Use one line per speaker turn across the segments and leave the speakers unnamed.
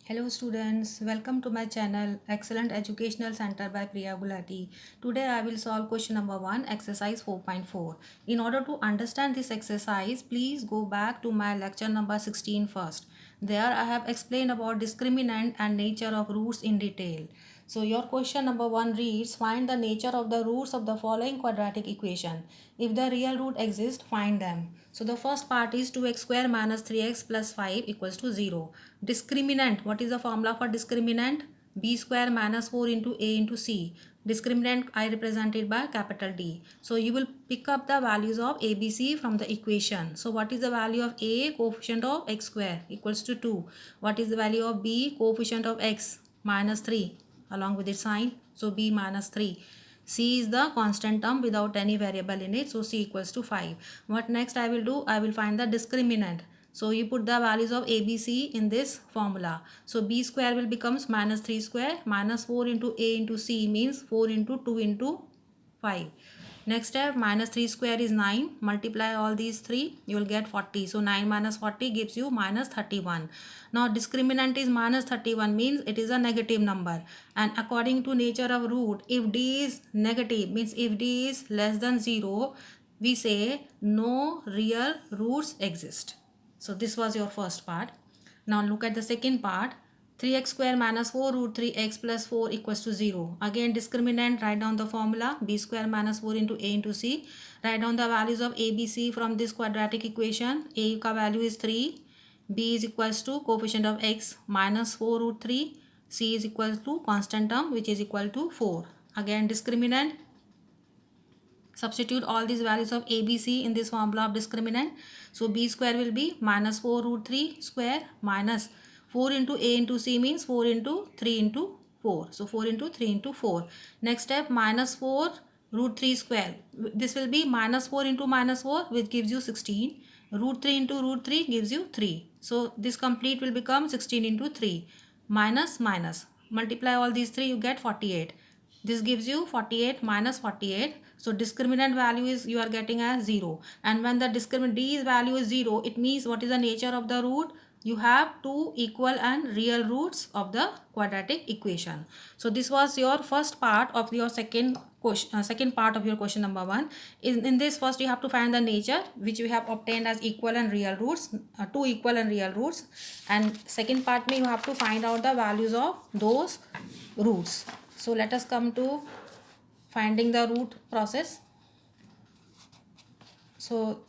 Hello students, welcome to my channel Excellent Educational Center by Priya Gulati. Today I will solve question number 1 exercise 4.4. In order to understand this exercise, please go back to my lecture number 16 first. There I have explained about discriminant and nature of roots in detail. So your question number 1 reads, find the nature of the roots of the following quadratic equation. If the real root exists, find them. So the first part is 2x square minus 3x plus 5 equals to 0. Discriminant, what is the formula for discriminant? B square minus 4 into A into C. Discriminant I represented by capital D. So you will pick up the values of ABC from the equation. So what is the value of A? Coefficient of x square equals to 2. What is the value of B? Coefficient of x minus 3 along with its sign. So B minus 3. C is the constant term without any variable in it. So C equals to 5. What next I will do? I will find the discriminant. So you put the values of A, B, C in this formula. So B square will becomes minus 3 square minus 4 into A into C means 4 into 2 into 5. Next step, minus 3 square is 9. Multiply all these 3, you will get 40. So 9 minus 40 gives you minus 31. Now discriminant is minus 31 means it is a negative number. And according to nature of root, if D is negative means if D is less than 0, we say no real roots exist. So this was your first part. Now look at the second part. 3x square minus 4 root 3x plus 4 equals to 0. Again discriminant, write down the formula b square minus 4 into a into c. Write down the values of a, b, c from this quadratic equation. A ka value is 3. B is equals to coefficient of x minus 4 root 3. C is equal to constant term which is equal to 4. Again discriminant. Substitute all these values of a, b, c in this formula of discriminant. So b square will be minus 4 root 3 square minus 4 into a into c means 4 into 3 into 4. So 4 into 3 into 4. Next step, minus 4 root 3 square. This will be minus 4 into minus 4 which gives you 16. Root 3 into root 3 gives you 3. So this complete will become 16 into 3 minus minus. Multiply all these 3, you get 48. This gives you 48 minus 48. So discriminant value is you are getting as 0. And when the discriminant D's value is 0, it means what is the nature of the root? You have two equal and real roots of the quadratic equation. So this was your first part of your second question, second part of your question number 1. In this first you have to find the nature which we have obtained as equal and real roots, two equal and real roots. And second part you have to find out the values of those roots. So let us come to finding the root process. So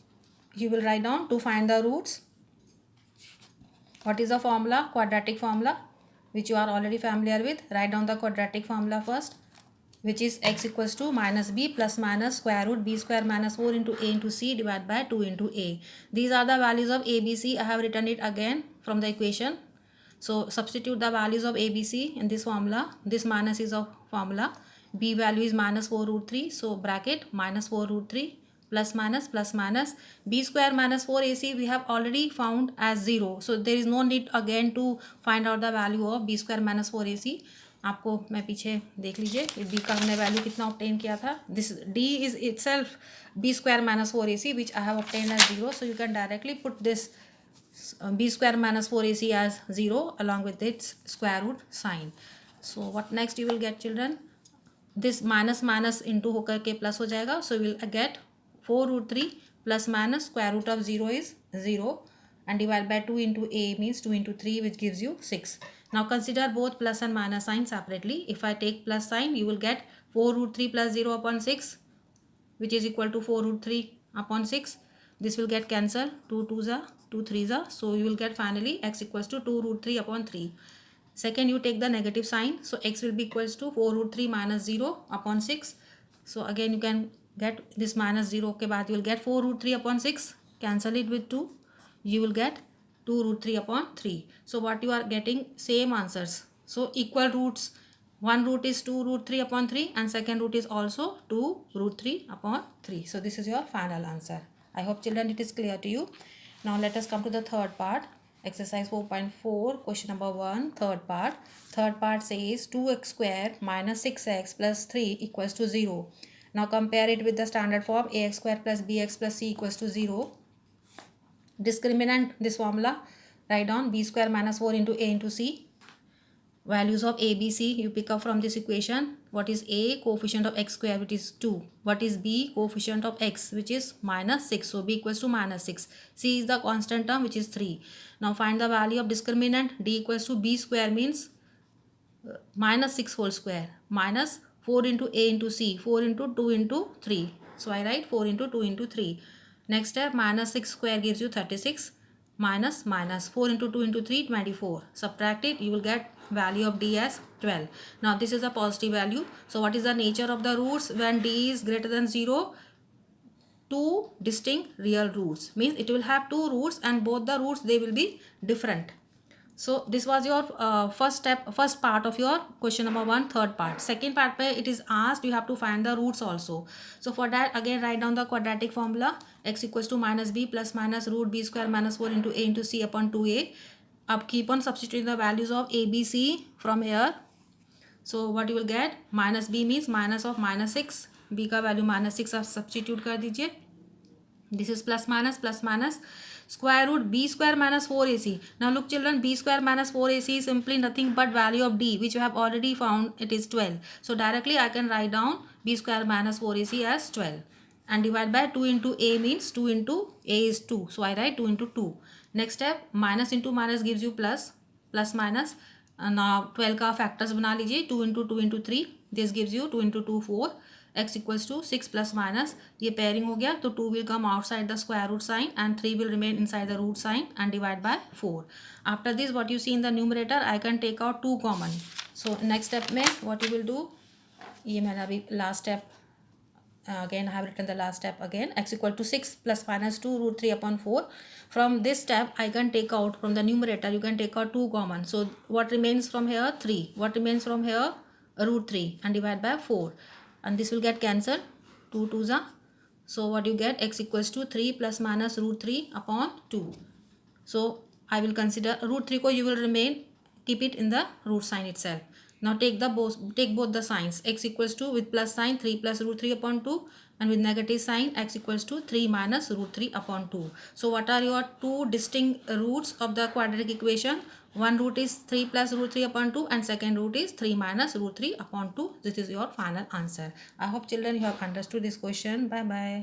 you will write down to find the roots. What is the formula? Quadratic formula which you are already familiar with. Write down the quadratic formula first, which is x equals to minus b plus minus square root b square minus 4 into a into c divided by 2 into a. These are the values of a, b, c. I have written it again from the equation. So substitute the values of a, b, c in this formula. This minus is of formula. B value is minus 4 root 3. So bracket minus 4 root 3 plus minus b square minus 4ac we have already found as 0. So there is no need again to find out the value of b square minus 4ac. आपको मैं पीछे देख लीजिए b का हमने value कितना obtain किया था. This d is itself b square minus 4ac which I have obtained as 0. So you can directly put this b square minus 4ac as 0 along with its square root sign. So what next you will get children? This minus minus into होकर के plus हो जाएगा. So we will get 4 root 3 plus minus square root of 0 is 0 and divide by 2 into a means 2 into 3 which gives you 6. Now consider both plus and minus sign separately. If I take plus sign, you will get 4 root 3 plus 0 upon 6 which is equal to 4 root 3 upon 6. This will get cancelled. 2 2s are 2 3s are. So you will get finally x equals to 2 root 3 upon 3. Second, you take the negative sign. So x will be equals to 4 root 3 minus 0 upon 6. So again you can get this minus 0 के बाद you will get 4 root 3 upon 6. Cancel it with 2. You will get 2 root 3 upon 3. So what you are getting? Same answers. So equal roots. One root is 2 root 3 upon 3 and second root is also 2 root 3 upon 3. So this is your final answer. I hope children it is clear to you. Now let us come to the third part. Exercise 4.4 question number 1 third part. Third part says 2x square minus 6x plus 3 equals to 0. Now compare it with the standard form ax square plus bx plus c equals to 0. Discriminant this formula. Write down b square minus 4 into a into c. Values of a, b, c you pick up from this equation. What is a? Coefficient of x square, which is 2. What is b? Coefficient of x, which is -6. So b equals to -6. C is the constant term, which is 3. Now find the value of discriminant. D equals to b square means -6 whole square minus 4 into a into c, 4 into 2 into 3. So I write 4 into 2 into 3. Next step, -6 square gives you 36, minus 4 into 2 into 3, 24. Subtract it, you will get value of d as 12. Now this is a positive value. So what is the nature of the roots when d is greater than 0? Two distinct real roots, means it will have two roots and both the roots they will be different. So this was your first part of your question number 1, third part. Second part where it is asked you have to find the roots also. So for that, again write down the quadratic formula. X equals to -b plus minus root b square minus 4 into a into c upon 2a. Up keep on substituting the values of a, b, c from here. So what you will get, minus b means minus of -6, b का value -6 आप substitute कर दीजिए. This is plus minus square root b square minus 4ac. Now look children, b square minus 4ac is simply nothing but value of d, which you have already found, it is 12. So directly I can write down b square minus 4ac as 12 and divide by 2 into a means 2 into a is 2. So I write 2 into 2. Next step, minus into minus gives you plus minus. Now 12 का factors बना लीजिए, 2 into 2 into 3. This gives you 2 into 2 4. X equals to 6 plus minus. ये pairing हो गया तो 2 will come outside the square root sign and 3 will remain inside the root sign and divide by 4. After this, what you see in the numerator, I can take out 2 common. So next step में what you will do, ये मैंने अभी last step again I have written the last step again. X equal to 6 plus minus 2 root 3 upon 4. From this step I can take out from the numerator, you can take out 2 common. So what remains from here? 3. What remains from here? Root 3 and divide by 4. And this will get cancelled. 2 2s are. So what you get? X equals to 3 plus minus root 3 upon 2. So I will consider root 3 ko you will remain, keep it in the root sign itself. Now take both the signs. X equals to with plus sign 3 plus root 3 upon 2 and with negative sign x equals to 3 minus root 3 upon 2. So what are your two distinct roots of the quadratic equation? One root is 3 plus root 3 upon 2 and second root is 3 minus root 3 upon 2. This is your final answer. I hope children you have understood this question. Bye bye.